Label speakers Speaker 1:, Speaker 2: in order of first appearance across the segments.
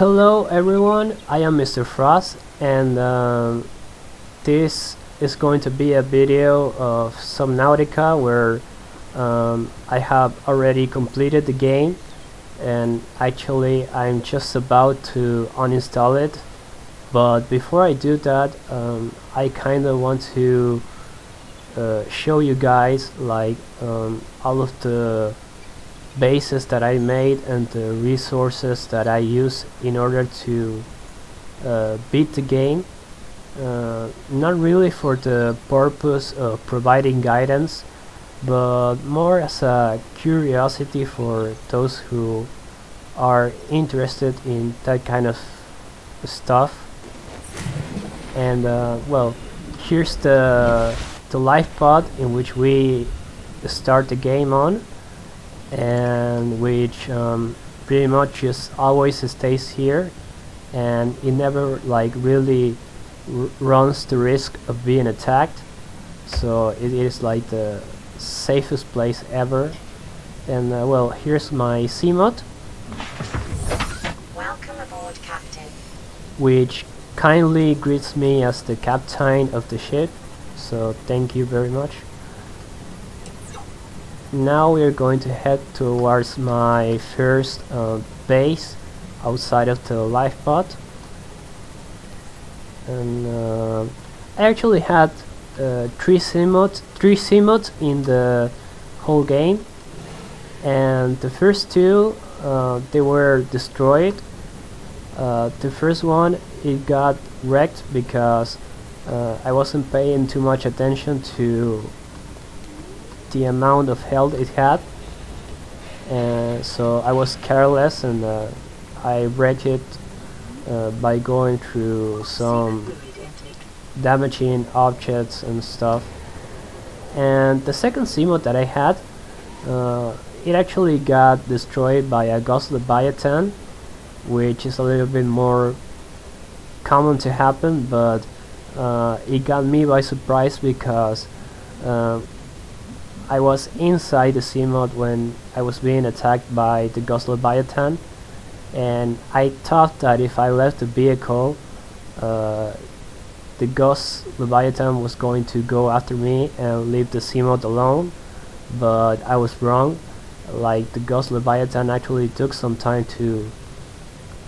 Speaker 1: Hello everyone, I am Mr. Frost, and this is going to be a video of Subnautica where I have already completed the game, and actually I'm just about to uninstall it. But before I do that, I kinda want to show you guys like all of the bases that I made and the resources that I use in order to beat the game. Not really for the purpose of providing guidance, but more as a curiosity for those who are interested in that kind of stuff. And well, here's the life pod in which we start the game on, and which pretty much just always stays here, and it never like really runs the risk of being attacked, so it is like the safest place ever. And well, here's my CMOD,
Speaker 2: welcome aboard, Captain,
Speaker 1: which kindly greets me as the captain of the ship, so thank you very much. Now we are going to head towards my first base outside of the life pod. And I actually had three CMODs in the whole game, and the first two they were destroyed. The first one, it got wrecked because I wasn't paying too much attention to the amount of health it had, and so I was careless, and I wrecked it by going through some damaging objects and stuff. And the second CMOD that I had, it actually got destroyed by a ghost leviathan, which is a little bit more common to happen, but it got me by surprise because I was inside the CMOD when I was being attacked by the ghost leviathan, and I thought that if I left the vehicle, the ghost leviathan was going to go after me and leave the CMOD alone, but I was wrong. Like, the ghost leviathan actually took some time to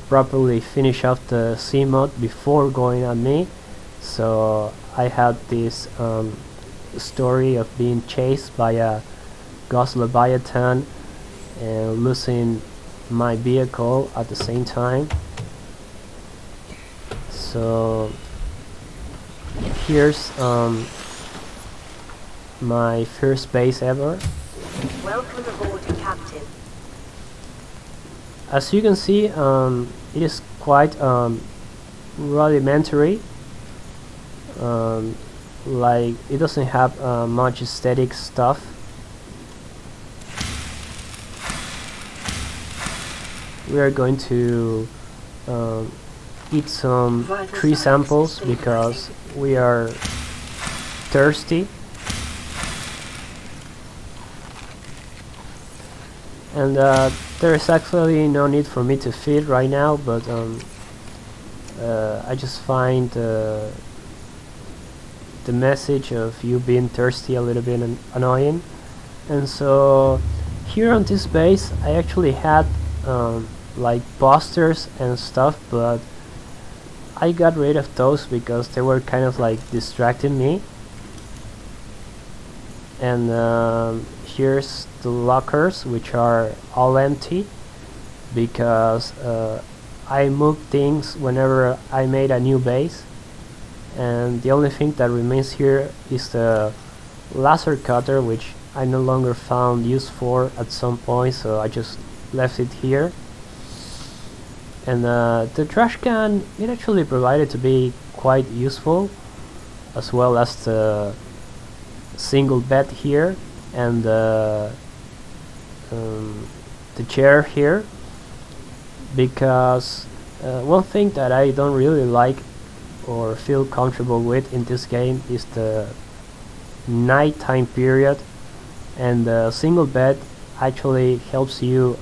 Speaker 1: properly finish off the CMOD before going at me, so I had this story of being chased by a ghost leviathan and losing my vehicle at the same time. So here's my first base ever.
Speaker 2: welcome aboard, Captain.
Speaker 1: As you can see, it is quite rudimentary. Like, it doesn't have much aesthetic stuff. We are going to eat some tree samples because we are thirsty. And there is actually no need for me to feed right now, but I just find the message of you being thirsty a little bit annoying. And so here on this base I actually had like posters and stuff, but I got rid of those because they were kind of like distracting me. And here's the lockers, which are all empty because I moved things whenever I made a new base, and the only thing that remains here is the laser cutter, which I no longer found use for at some point, so I just left it here. And the trash can, it actually provided to be quite useful, as well as the single bed here and the chair here, because one thing that I don't really like or feel comfortable with in this game is the nighttime period, and the single bed actually helps you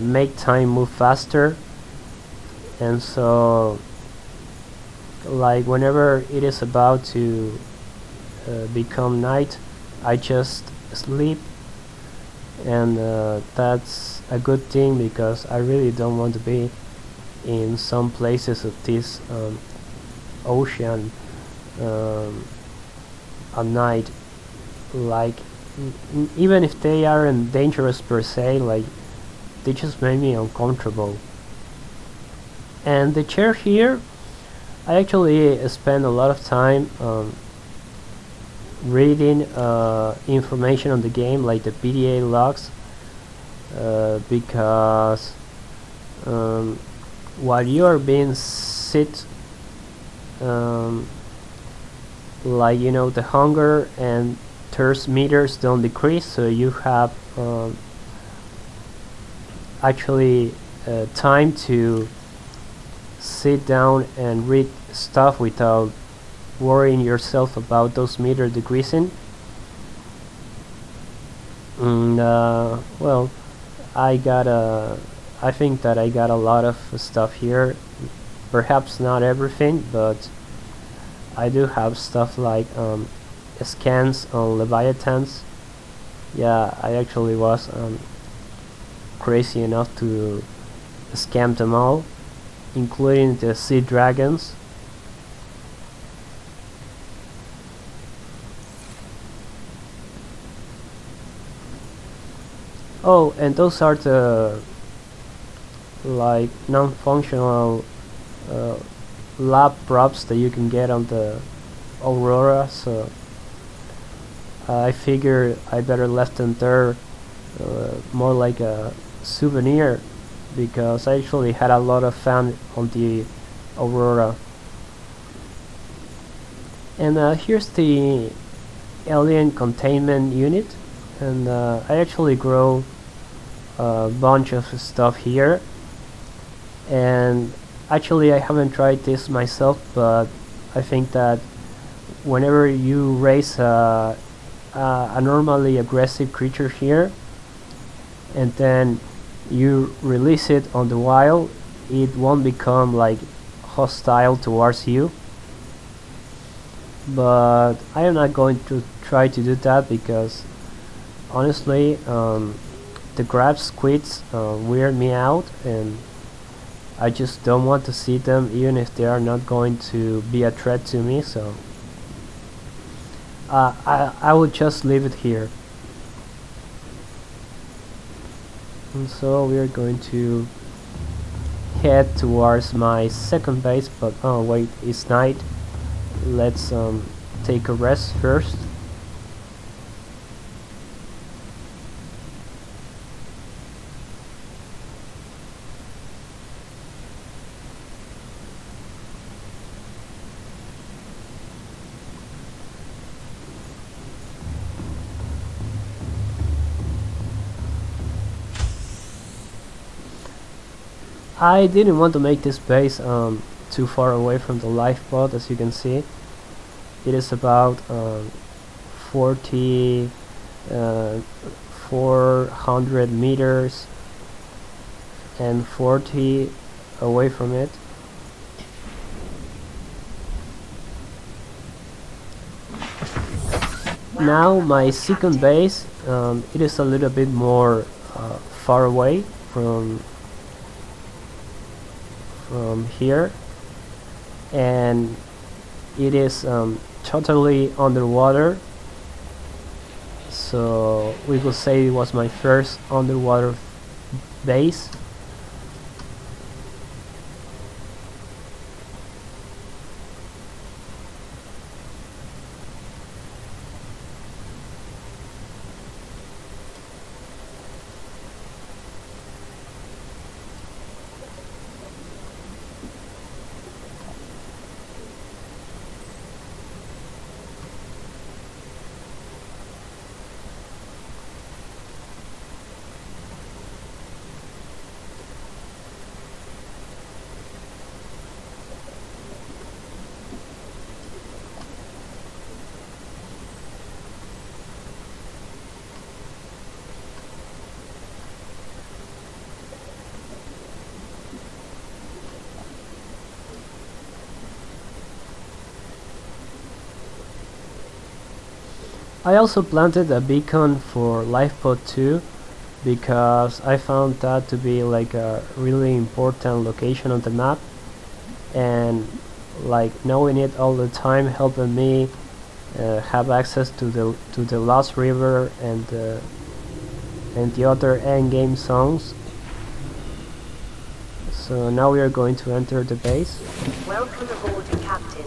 Speaker 1: make time move faster and so like whenever it is about to become night, I just sleep, and that's a good thing because I really don't want to be in some places of this ocean at night. Like even if they aren't dangerous per se, like they just make me uncomfortable. And the chair here, I actually spend a lot of time reading information on the game, like the PDA logs, because while you are being sit, like you know, the hunger and thirst meters don't decrease, so you have actually time to sit down and read stuff without worrying yourself about those meters decreasing. And well, I think that I got a lot of stuff here, perhaps not everything, but I do have stuff like scans on leviathans. Yeah, I actually was crazy enough to scan them all, including the sea dragons. Oh, and those are the like non-functional lab props that you can get on the Aurora, so I figured I better left them there more like a souvenir, because I actually had a lot of fun on the Aurora. And here's the alien containment unit, and I actually grow a bunch of stuff here, and actually I haven't tried this myself, but I think that whenever you raise a normally aggressive creature here and then you release it on the wild, it won't become like hostile towards you. But I am not going to try to do that because honestly the crab squids weird me out, and I just don't want to see them even if they are not going to be a threat to me, so I would just leave it here. And so we are going to head towards my second base, but oh wait, it's night. Let's take a rest first. I didn't want to make this base too far away from the lifeboat. As you can see, it is about 400 meters and 40 away from it. Now my second base, it is a little bit more far away from here, and it is totally underwater, so we will say it was my first underwater base. I also planted a beacon for LifePod 2 because I found that to be like a really important location on the map, and like knowing it all the time helping me have access to the Lost River and the other endgame zones. So now we are going to enter the base.
Speaker 2: Welcome aboard, Captain.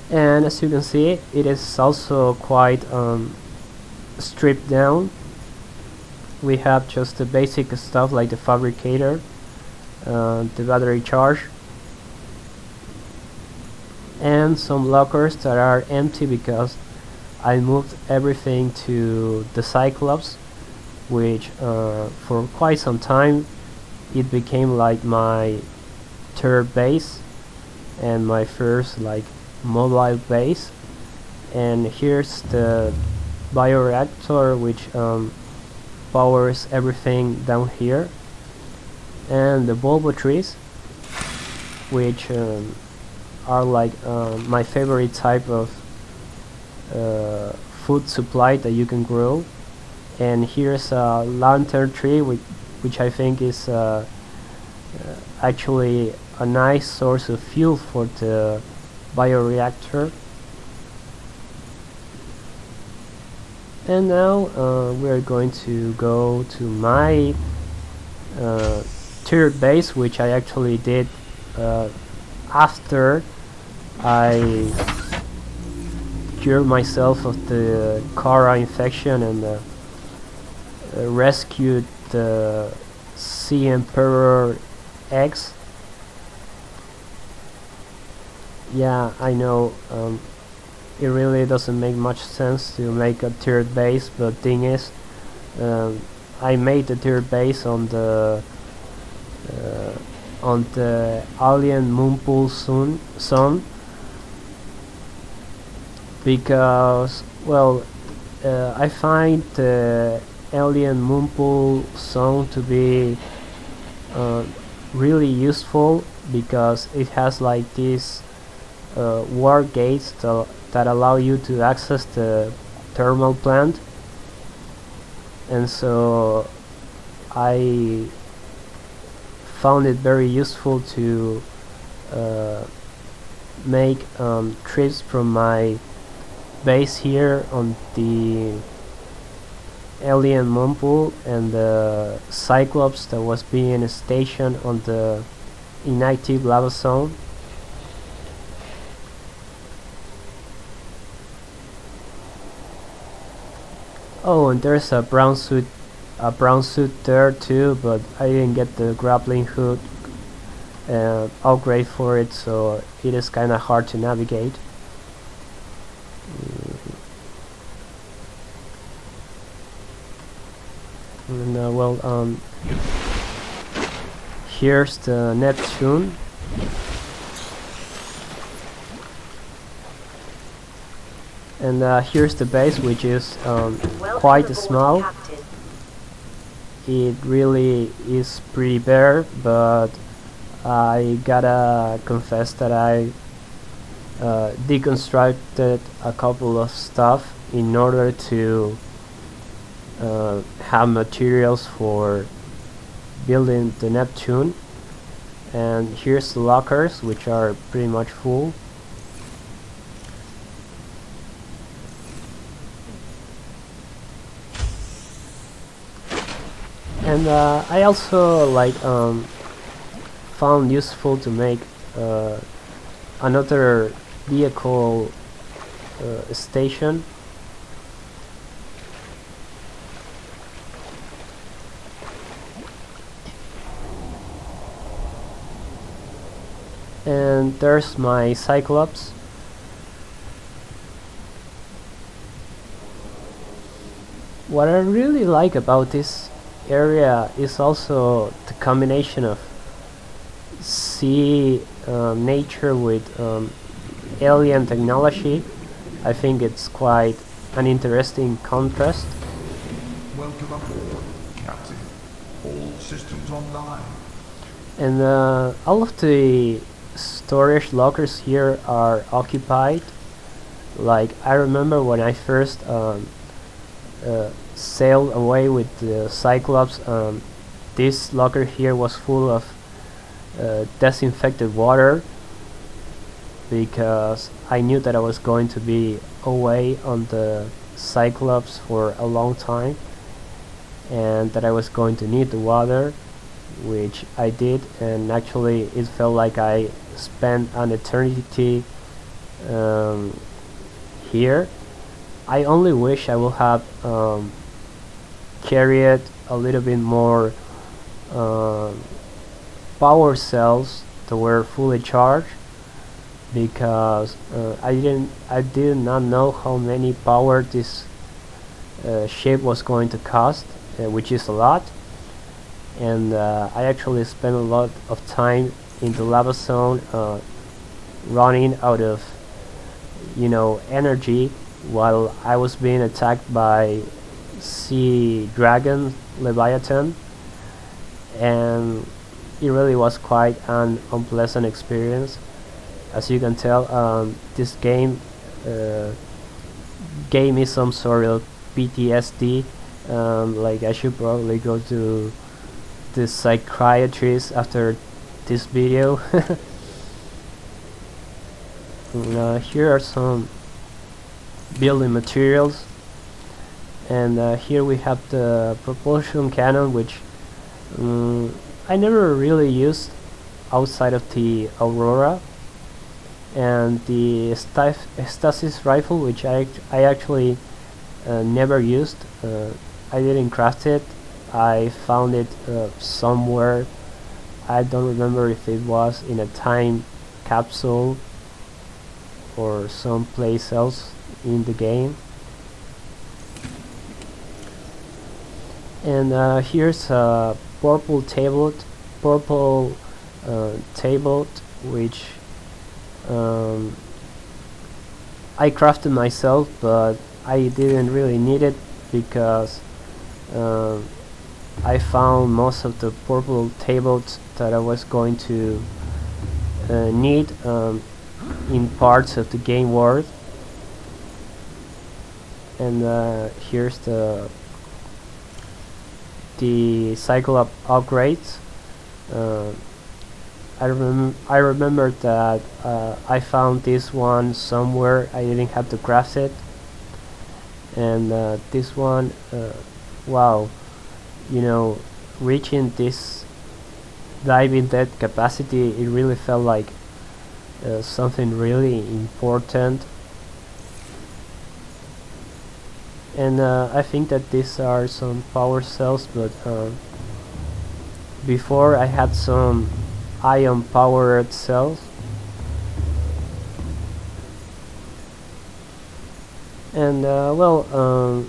Speaker 1: And as you can see, it is also quite stripped down. We have just the basic stuff like the fabricator, the battery charge, and some lockers that are empty because I moved everything to the Cyclops, which for quite some time it became like my third base and my first like mobile base. And here's the bioreactor, which powers everything down here, and the bulbo trees, which are like my favorite type of food supply that you can grow. And here's a lantern tree, which I think is actually a nice source of fuel for the bioreactor. And now we are going to go to my third base, which I actually did after I cured myself of the Kara infection and rescued the Sea Emperor eggs. Yeah, I know it really doesn't make much sense to make a third base, but thing is, I made the third base on the alien moonpool zone because, well, I find the alien moonpool zone to be really useful because it has like these war gates that allow you to access the thermal plant, and so I found it very useful to make trips from my base here on the alien moonpool and the Cyclops that was being stationed on the inactive lava zone. Oh, and there's a brown suit there too, but I didn't get the grappling hook upgrade for it, so it is kinda hard to navigate. And well, here's the Neptune. And here's the base, which is quite small.
Speaker 2: Captain.
Speaker 1: It really is pretty bare, but I gotta confess that I deconstructed a couple of stuff in order to have materials for building the Neptune. And here's the lockers, which are pretty much full. And I also like found useful to make another vehicle station. And there's my Cyclops. What I really like about this area is also the combination of sea nature with alien technology. I think it's quite an interesting contrast.
Speaker 3: Welcome aboard, Captain. All systems online.
Speaker 1: And all of the storage lockers here are occupied. Like, I remember when I first sailed away with the Cyclops, this locker here was full of disinfected water, because I knew that I was going to be away on the Cyclops for a long time and that I was going to need the water, which I did, and actually it felt like I spent an eternity here. I only wish I would have carried a little bit more power cells that were fully charged, because I did not know how many power this ship was going to cost, which is a lot. And I actually spent a lot of time in the lava zone, running out of, you know, energy, while I was being attacked by sea dragon Leviathan, and it really was quite an unpleasant experience. As you can tell, this game gave me some sort of PTSD. Like, I should probably go to the psychiatrist after this video. Here are some building materials, and here we have the propulsion cannon, which I never really used outside of the Aurora, and the stasis rifle, which I actually never used. I didn't craft it. I found it somewhere. I don't remember if it was in a time capsule or someplace else in the game. And here's a purple tablet, which I crafted myself, but I didn't really need it, because I found most of the purple tablets that I was going to need in parts of the game world. And here's the Cyclops upgrades. I remember that I found this one somewhere. I didn't have to craft it, and this one, wow, you know, reaching this diving depth capacity, it really felt like something really important. And I think that these are some power cells, but before I had some ion powered cells. And well,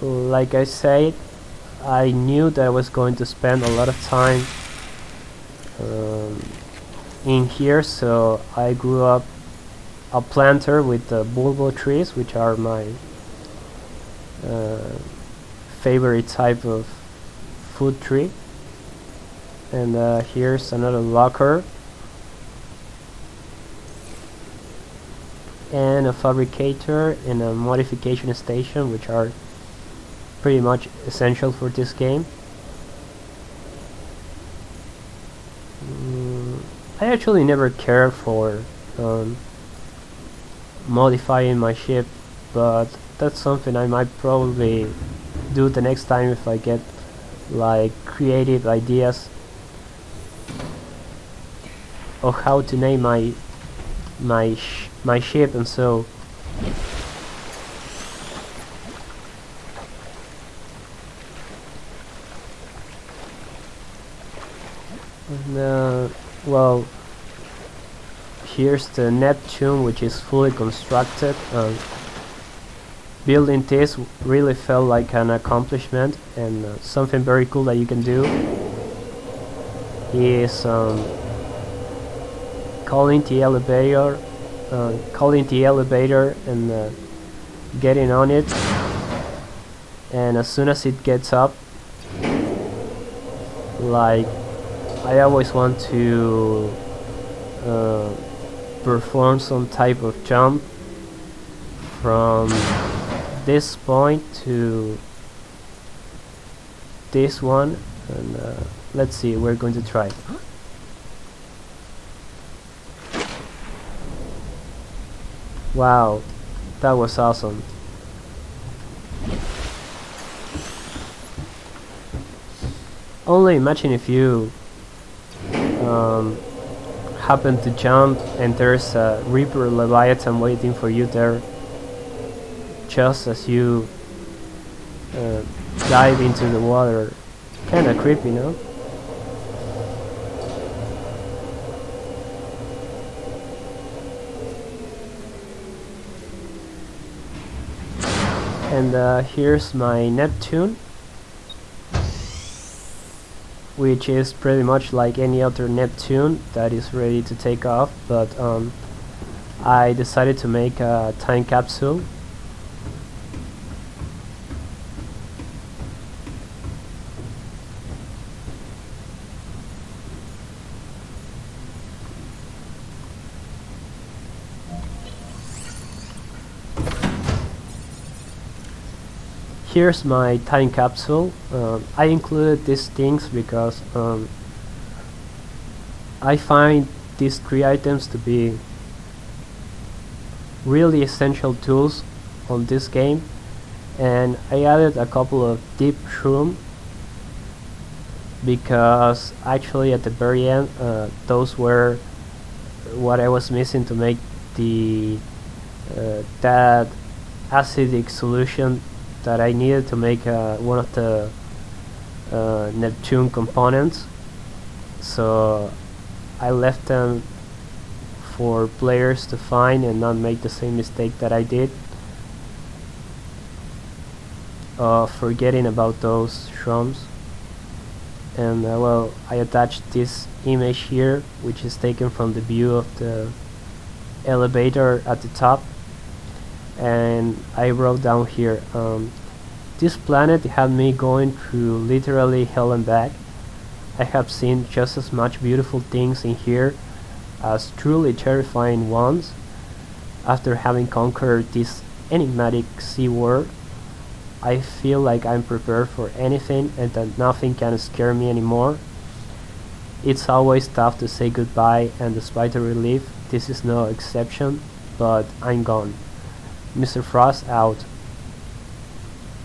Speaker 1: like I said, I knew that I was going to spend a lot of time in here, so I grew up a planter with the bulbo trees, which are my favorite type of food tree. And here's another locker and a fabricator and a modification station, which are pretty much essential for this game. I actually never cared for modifying my ship, but that's something I might probably do the next time if I get like creative ideas of how to name my ship. And so well, here's the Neptune, which is fully constructed. Building this really felt like an accomplishment, and something very cool that you can do is calling the elevator and getting on it, and as soon as it gets up, like, I always want to perform some type of jump from this point to this one, and let's see, we're going to try. Wow, that was awesome. Only imagine if you happen to jump and there's a Reaper Leviathan waiting for you there just as you dive into the water. Kinda creepy, no? And here's my Neptune, which is pretty much like any other Neptune that is ready to take off, but I decided to make a time capsule. Here's my time capsule. I included these things because I find these 3 items to be really essential tools on this game, and I added a couple of deep shroom because actually at the very end those were what I was missing to make the that acidic solution that I needed to make one of the Neptune components. So I left them for players to find and not make the same mistake that I did, forgetting about those shrooms. And well, I attached this image here, which is taken from the view of the elevator at the top, and I wrote down here, this planet had me going through literally hell and back. I have seen just as much beautiful things in here as truly terrifying ones. After having conquered this enigmatic sea world, I feel like I'm prepared for anything and that nothing can scare me anymore. It's always tough to say goodbye, and despite the relief, this is no exception, but I'm gone. Mr. Frost out.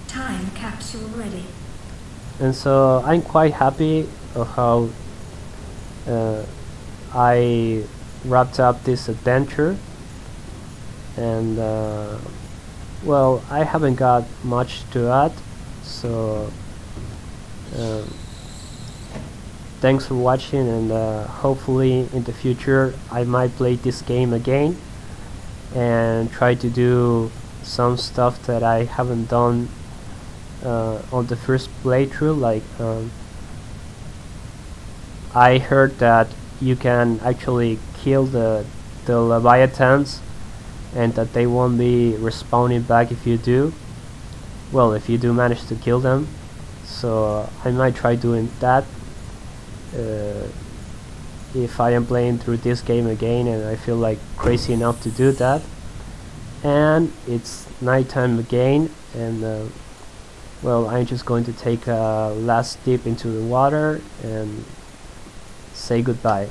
Speaker 2: Time capsule ready.
Speaker 1: And so I'm quite happy of how I wrapped up this adventure, and well, I haven't got much to add, so thanks for watching, and hopefully in the future I might play this game again and try to do some stuff that I haven't done on the first playthrough. Like I heard that you can actually kill the Leviathans and that they won't be respawning back if you do. Well, if you do manage to kill them. So I might try doing that if I am playing through this game again and I feel like crazy enough to do that. And it's nighttime again, and well, I'm just going to take a last dip into the water and say goodbye.